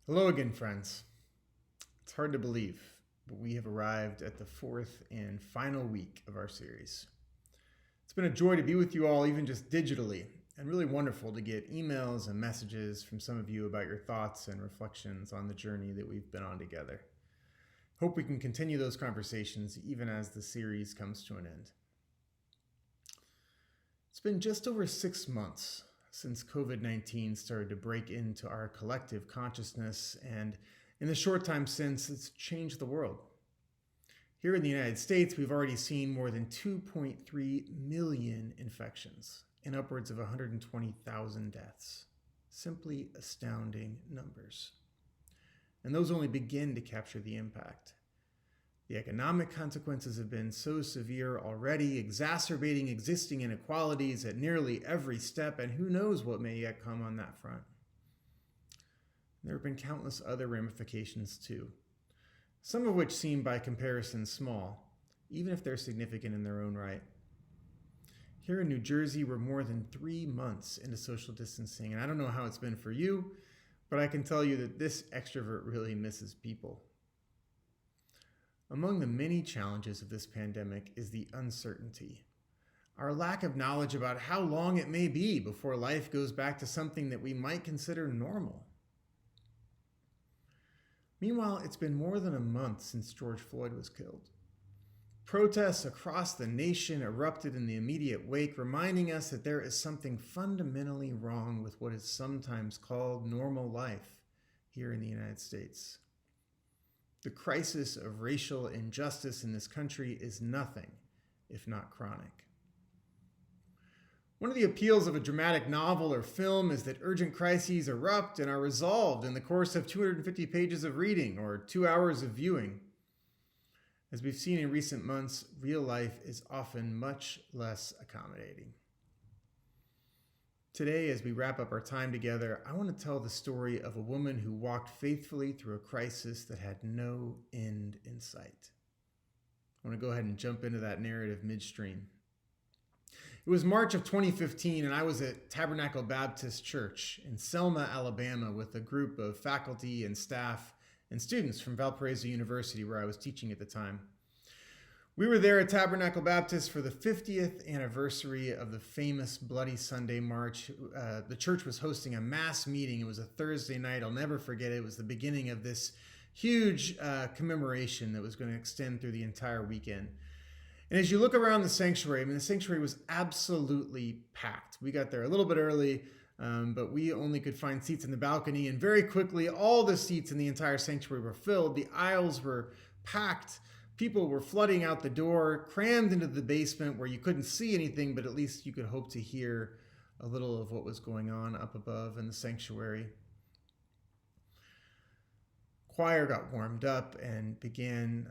Hello again, friends. It's hard to believe, but we have arrived at the fourth and final week of our series. It's been a joy to be with you all, even just digitally, and really wonderful to get emails and messages from some of you about your thoughts and reflections on the journey that we've been on together. Hope we can continue those conversations even as the series comes to an end. It's been just over 6 months since COVID-19 started to break into our collective consciousness, and in the short time since, it's changed the world. Here in the United States, we've already seen more than 2.3 million infections and upwards of 120,000 deaths. Simply astounding numbers. And those only begin to capture the impact. The economic consequences have been so severe already, exacerbating existing inequalities at nearly every step, and who knows what may yet come on that front. There have been countless other ramifications too, some of which seem by comparison small, even if they're significant in their own right. Here in New Jersey, we're more than 3 months into social distancing, and I don't know how it's been for you, but I can tell you that this extrovert really misses people. Among the many challenges of this pandemic is the uncertainty. Our lack of knowledge about how long it may be before life goes back to something that we might consider normal. Meanwhile, it's been more than a month since George Floyd was killed. Protests across the nation erupted in the immediate wake, reminding us that there is something fundamentally wrong with what is sometimes called normal life here in the United States. The crisis of racial injustice in this country is nothing if not chronic. One of the appeals of a dramatic novel or film is that urgent crises erupt and are resolved in the course of 250 pages of reading or 2 hours of viewing. As we've seen in recent months, real life is often much less accommodating. Today, as we wrap up our time together, I want to tell the story of a woman who walked faithfully through a crisis that had no end in sight. I want to go ahead and jump into that narrative midstream. It was March of 2015, and I was at Tabernacle Baptist Church in Selma, Alabama, with a group of faculty and staff and students from Valparaiso University, where I was teaching at the time. We were there at Tabernacle Baptist for the 50th anniversary of the famous Bloody Sunday March. The church was hosting a mass meeting. It was a Thursday night. I'll never forget it. It was the beginning of this huge commemoration that was going to extend through the entire weekend. And as you look around the sanctuary, the sanctuary was absolutely packed. We got there a little bit early, but we only could find seats in the balcony. And very quickly, all the seats in the entire sanctuary were filled. The aisles were packed. People were flooding out the door, crammed into the basement where you couldn't see anything, but at least you could hope to hear a little of what was going on up above in the sanctuary. Choir got warmed up and began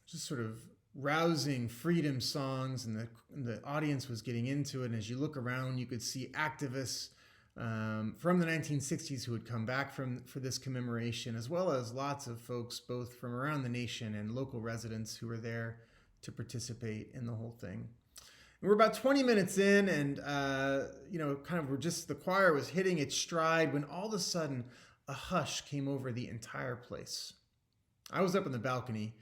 just sort of rousing freedom songs, and the audience was getting into it. And as you look around, you could see activists from the 1960s who had come back for this commemoration, as well as lots of folks both from around the nation and local residents who were there to participate in the whole thing. And we're about 20 minutes in, and the choir was hitting its stride when all of a sudden a hush came over the entire place. I was up in the balcony,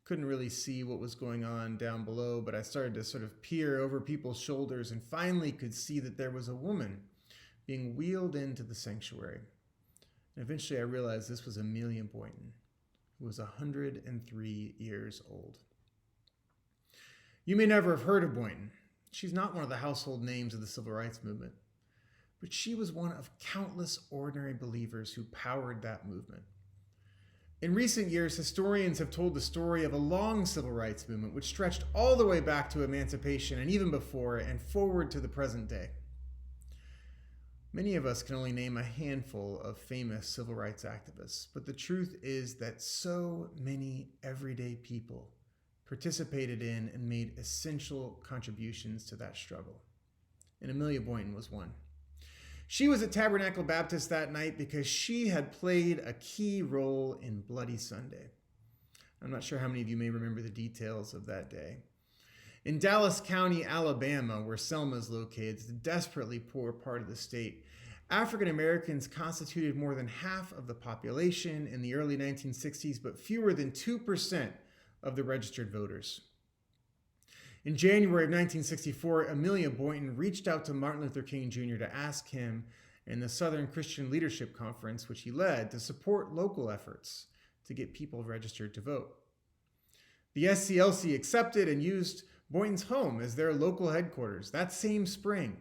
couldn't really see what was going on down below, but I started to sort of peer over people's shoulders and finally could see that there was a woman being wheeled into the sanctuary. And eventually I realized this was Amelia Boynton, who was 103 years old. You may never have heard of Boynton. She's not one of the household names of the civil rights movement, but she was one of countless ordinary believers who powered that movement. In recent years, historians have told the story of a long civil rights movement which stretched all the way back to emancipation and even before and forward to the present day. Many of us can only name a handful of famous civil rights activists, but the truth is that so many everyday people participated in and made essential contributions to that struggle. And Amelia Boynton was one. She was at Tabernacle Baptist that night because she had played a key role in Bloody Sunday. I'm not sure how many of you may remember the details of that day. In Dallas County, Alabama, where Selma is located, it's a desperately poor part of the state, African Americans constituted more than half of the population in the early 1960s, but fewer than 2% of the registered voters. In January of 1964, Amelia Boynton reached out to Martin Luther King Jr. to ask him in the Southern Christian Leadership Conference, which he led, to support local efforts to get people registered to vote. The SCLC accepted and used Boynton's home as their local headquarters. That same spring,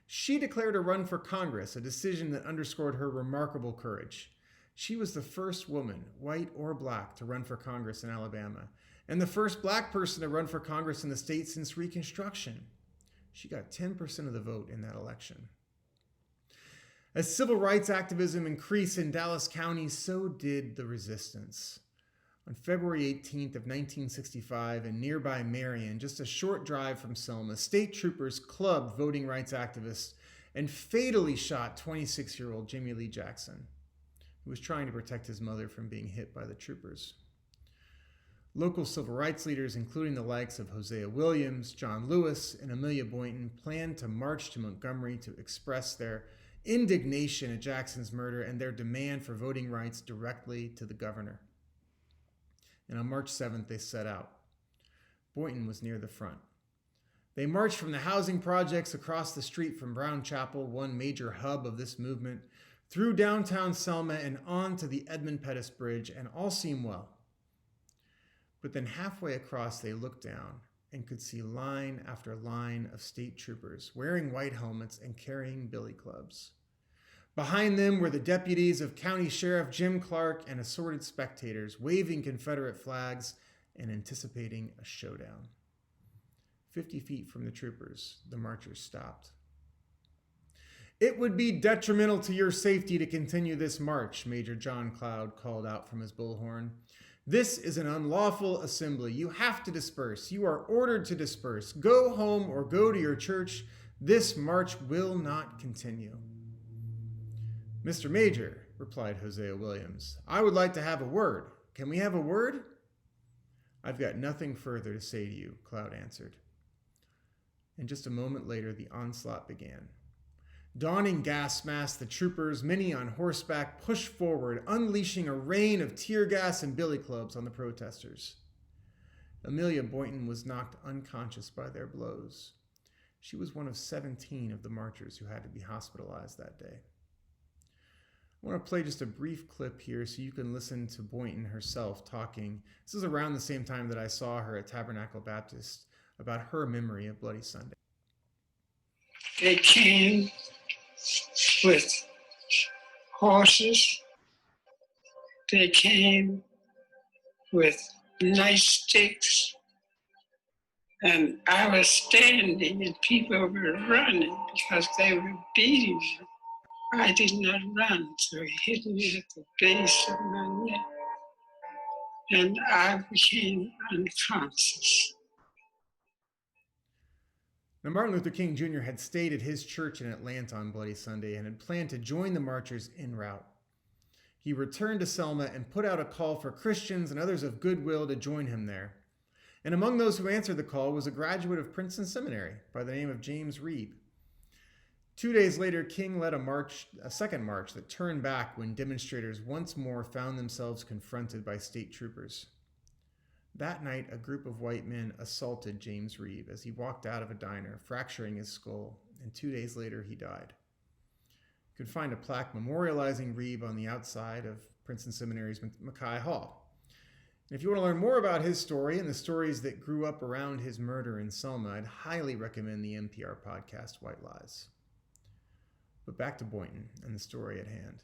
she declared a run for Congress, a decision that underscored her remarkable courage. She was the first woman, white or black, to run for Congress in Alabama, and the first black person to run for Congress in the state since Reconstruction. She got 10% of the vote in that election. As civil rights activism increased in Dallas County, so did the resistance. On February 18th of 1965 in nearby Marion, just a short drive from Selma, state troopers clubbed voting rights activists and fatally shot 26-year-old Jimmy Lee Jackson, who was trying to protect his mother from being hit by the troopers. Local civil rights leaders, including the likes of Hosea Williams, John Lewis, and Amelia Boynton, planned to march to Montgomery to express their indignation at Jackson's murder and their demand for voting rights directly to the governor. And on March 7th, they set out. Boynton was near the front. They marched from the housing projects across the street from Brown Chapel, one major hub of this movement, through downtown Selma and on to the Edmund Pettus Bridge, and all seemed well. But then halfway across, they looked down and could see line after line of state troopers wearing white helmets and carrying billy clubs. Behind them were the deputies of County Sheriff Jim Clark and assorted spectators waving Confederate flags and anticipating a showdown. 50 feet from the troopers, the marchers stopped. "It would be detrimental to your safety to continue this march," Major John Cloud called out from his bullhorn. "This is an unlawful assembly. You have to disperse. You are ordered to disperse. Go home or go to your church. This march will not continue." "Mr. Major," replied Hosea Williams, "I would like to have a word. Can we have a word?" "I've got nothing further to say to you," Cloud answered. And just a moment later, the onslaught began. Dawning gas masks, the troopers, many on horseback, pushed forward, unleashing a rain of tear gas and billy clubs on the protesters. Amelia Boynton was knocked unconscious by their blows. She was one of 17 of the marchers who had to be hospitalized that day. I want to play just a brief clip here so you can listen to Boynton herself talking. This is around the same time that I saw her at Tabernacle Baptist about her memory of Bloody Sunday. They came with horses. They came with nice sticks. And I was standing and people were running because they were beating me. I did not run, so he hit me at the base of my neck. And I became unconscious. Now, Martin Luther King Jr. had stayed at his church in Atlanta on Bloody Sunday and had planned to join the marchers en route. He returned to Selma and put out a call for Christians and others of goodwill to join him there. And among those who answered the call was a graduate of Princeton Seminary by the name of James Reeb. 2 days later, King led a second march that turned back when demonstrators once more found themselves confronted by state troopers. That night, a group of white men assaulted James Reeb as he walked out of a diner, fracturing his skull, and 2 days later he died. You can find a plaque memorializing Reeb on the outside of Princeton Seminary's Mackay Hall. And if you want to learn more about his story and the stories that grew up around his murder in Selma, I'd highly recommend the NPR podcast, White Lies. But back to Boynton and the story at hand.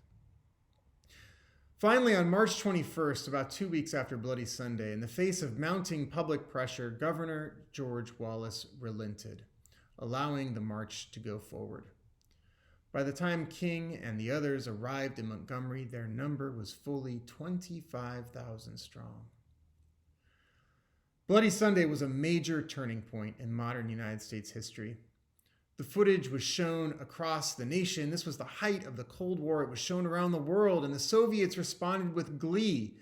Finally, on March 21st, about 2 weeks after Bloody Sunday, in the face of mounting public pressure, Governor George Wallace relented, allowing the march to go forward. By the time King and the others arrived in Montgomery, their number was fully 25,000 strong. Bloody Sunday was a major turning point in modern United States history. The footage was shown across the nation. This was the height of the Cold War. It was shown around the world, and the Soviets responded with glee.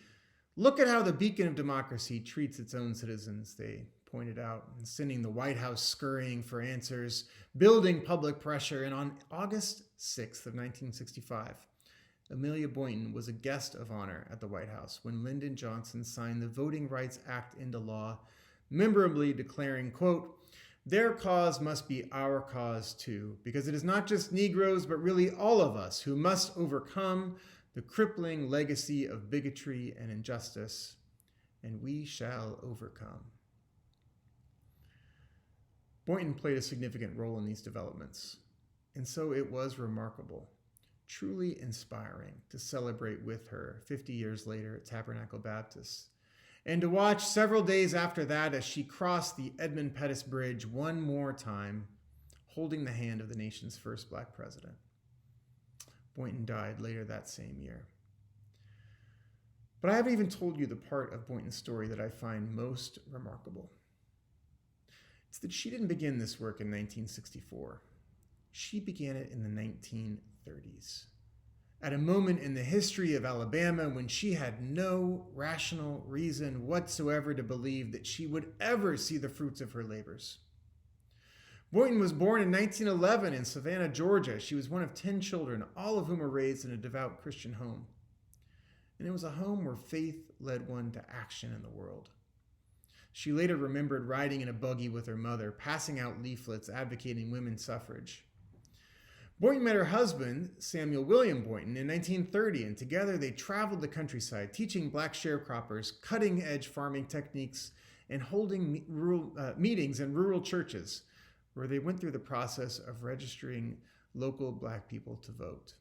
Look at how the beacon of democracy treats its own citizens, they pointed out, and sending the White House scurrying for answers, building public pressure. And on August 6th of 1965, Amelia Boynton was a guest of honor at the White House when Lyndon Johnson signed the Voting Rights Act into law, memorably declaring, quote, "Their cause must be our cause too, because it is not just Negroes, but really all of us who must overcome the crippling legacy of bigotry and injustice, and we shall overcome." Boynton played a significant role in these developments, and so it was remarkable, truly inspiring to celebrate with her 50 years later at Tabernacle Baptist, and to watch several days after that as she crossed the Edmund Pettus Bridge one more time, holding the hand of the nation's first Black president. Boynton died later that same year. But I haven't even told you the part of Boynton's story that I find most remarkable. It's that she didn't begin this work in 1964. She began it in the 1930s, at a moment in the history of Alabama when she had no rational reason whatsoever to believe that she would ever see the fruits of her labors. Boynton was born in 1911 in Savannah, Georgia. She was one of 10 children, all of whom were raised in a devout Christian home. And it was a home where faith led one to action in the world. She later remembered riding in a buggy with her mother, passing out leaflets advocating women's suffrage. Boynton met her husband, Samuel William Boynton, in 1930, and together they traveled the countryside, teaching Black sharecroppers cutting-edge farming techniques and holding meetings in rural churches, where they went through the process of registering local Black people to vote,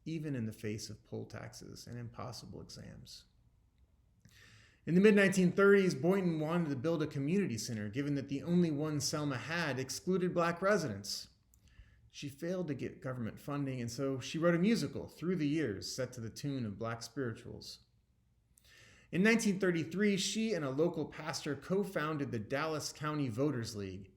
even in the face of poll taxes and impossible exams. In the mid-1930s, Boynton wanted to build a community center, given that the only one Selma had excluded Black residents. She failed to get government funding, and so she wrote a musical, Through the Years, set to the tune of Black spirituals. In 1933, she and a local pastor co-founded the Dallas County Voters League.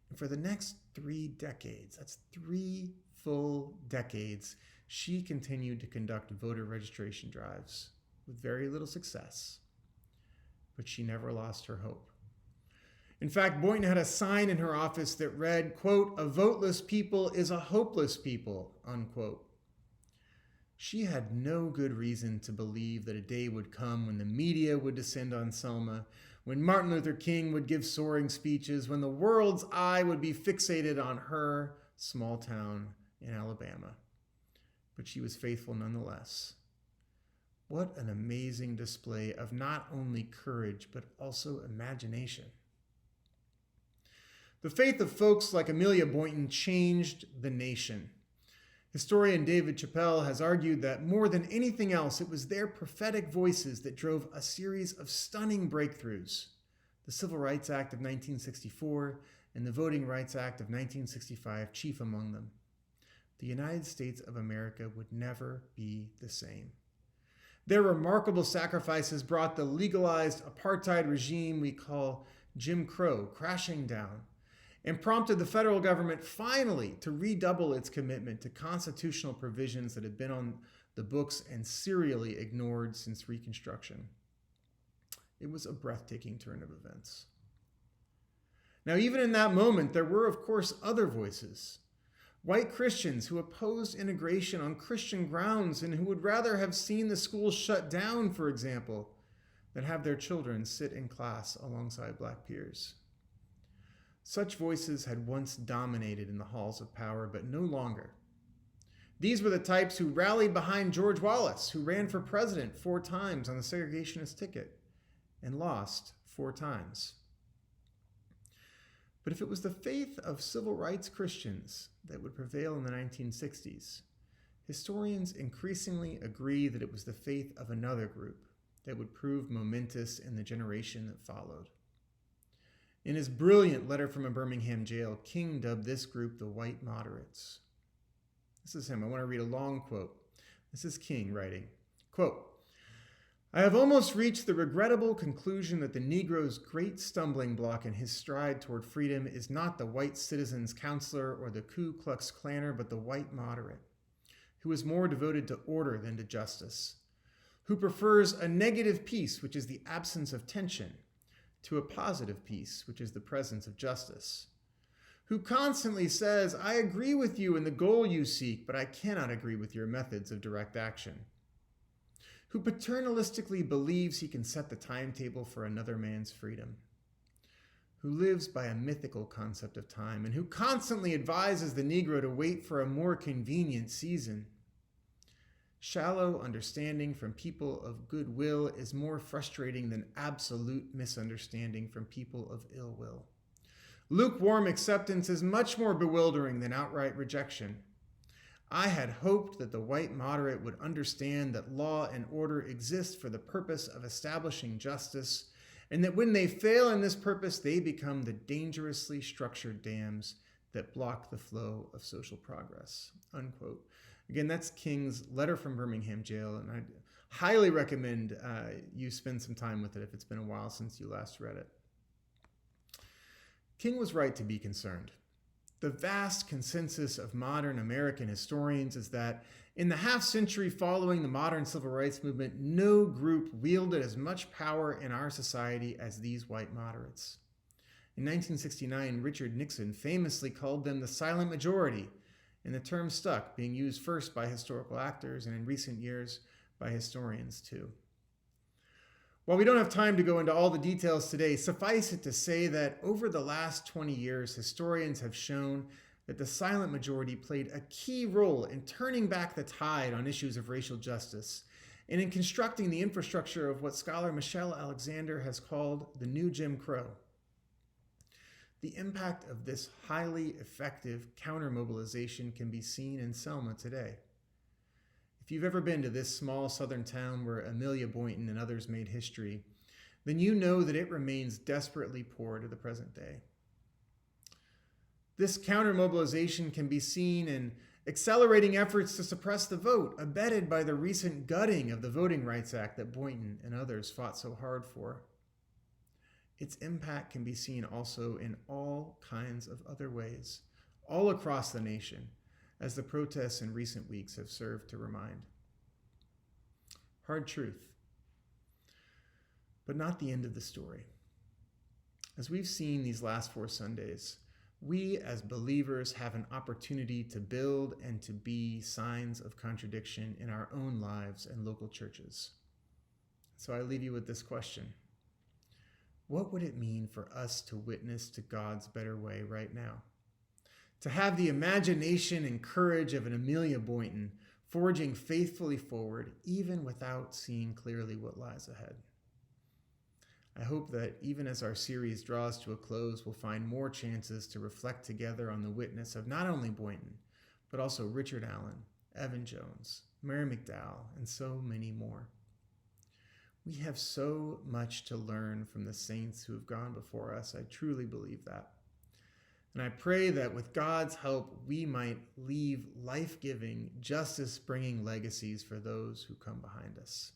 And for the next 3 decades, that's 3 full decades, she continued to conduct voter registration drives with very little success. But she never lost her hope. In fact, Boynton had a sign in her office that read, quote, "A voteless people is a hopeless people," unquote. She had no good reason to believe that a day would come when the media would descend on Selma, when Martin Luther King would give soaring speeches, when the world's eye would be fixated on her small town in Alabama. But she was faithful nonetheless. What an amazing display of not only courage, but also imagination. The faith of folks like Amelia Boynton changed the nation. Historian David Chappell has argued that more than anything else, it was their prophetic voices that drove a series of stunning breakthroughs: the Civil Rights Act of 1964 and the Voting Rights Act of 1965, chief among them. The United States of America would never be the same. Their remarkable sacrifices brought the legalized apartheid regime we call Jim Crow crashing down, and prompted the federal government finally to redouble its commitment to constitutional provisions that had been on the books and serially ignored since Reconstruction. It was a breathtaking turn of events. Now, even in that moment, there were, of course, other voices. White Christians who opposed integration on Christian grounds and who would rather have seen the schools shut down, for example, than have their children sit in class alongside Black peers. Such voices had once dominated in the halls of power, but no longer. These were the types who rallied behind George Wallace, who ran for president 4 times on the segregationist ticket and lost 4 times. But if it was the faith of civil rights Christians that would prevail in the 1960s, historians increasingly agree that it was the faith of another group that would prove momentous in the generation that followed. In his brilliant letter from a Birmingham jail, King dubbed this group the White Moderates. This is him. I want to read a long quote. This is King writing, quote, "I have almost reached the regrettable conclusion that the Negro's great stumbling block in his stride toward freedom is not the white citizen's counselor or the Ku Klux Klanner, but the white moderate, who is more devoted to order than to justice, who prefers a negative peace, which is the absence of tension, to a positive peace, which is the presence of justice, who constantly says, I agree with you in the goal you seek, but I cannot agree with your methods of direct action, who paternalistically believes he can set the timetable for another man's freedom, who lives by a mythical concept of time, and who constantly advises the Negro to wait for a more convenient season. Shallow understanding from people of goodwill is more frustrating than absolute misunderstanding from people of ill will. Lukewarm acceptance is much more bewildering than outright rejection. I had hoped that the white moderate would understand that law and order exist for the purpose of establishing justice, and that when they fail in this purpose, they become the dangerously structured dams that block the flow of social progress. Unquote. Again, that's King's letter from Birmingham jail, and I highly recommend you spend some time with it if it's been a while since you last read it. King was right to be concerned. The vast consensus of modern American historians is that in the half-century following the modern civil rights movement, no group wielded as much power in our society as these white moderates. In 1969, Richard Nixon famously called them the silent majority, and the term stuck, being used first by historical actors and in recent years by historians too. While we don't have time to go into all the details today, suffice it to say that over the last 20 years, historians have shown that the silent majority played a key role in turning back the tide on issues of racial justice and in constructing the infrastructure of what scholar Michelle Alexander has called the new Jim Crow. The impact of this highly effective counter-mobilization can be seen in Selma today. If you've ever been to this small southern town where Amelia Boynton and others made history, then you know that it remains desperately poor to the present day. This counter-mobilization can be seen in accelerating efforts to suppress the vote, abetted by the recent gutting of the Voting Rights Act that Boynton and others fought so hard for. Its impact can be seen also in all kinds of other ways, all across the nation, as the protests in recent weeks have served to remind. Hard truth, but not the end of the story. As we've seen these last 4 Sundays, we as believers have an opportunity to build and to be signs of contradiction in our own lives and local churches. So I leave you with this question. What would it mean for us to witness to God's better way right now? To have the imagination and courage of an Amelia Boynton forging faithfully forward, even without seeing clearly what lies ahead. I hope that even as our series draws to a close, we'll find more chances to reflect together on the witness of not only Boynton, but also Richard Allen, Evan Jones, Mary McDowell, and so many more. We have so much to learn from the saints who have gone before us. I truly believe that. And I pray that with God's help, we might leave life-giving, justice-bringing legacies for those who come behind us.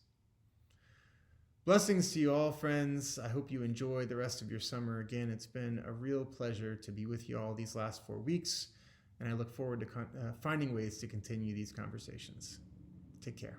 Blessings to you all, friends. I hope you enjoy the rest of your summer. Again, it's been a real pleasure to be with you all these last 4 weeks, and I look forward to finding ways to continue these conversations. Take care.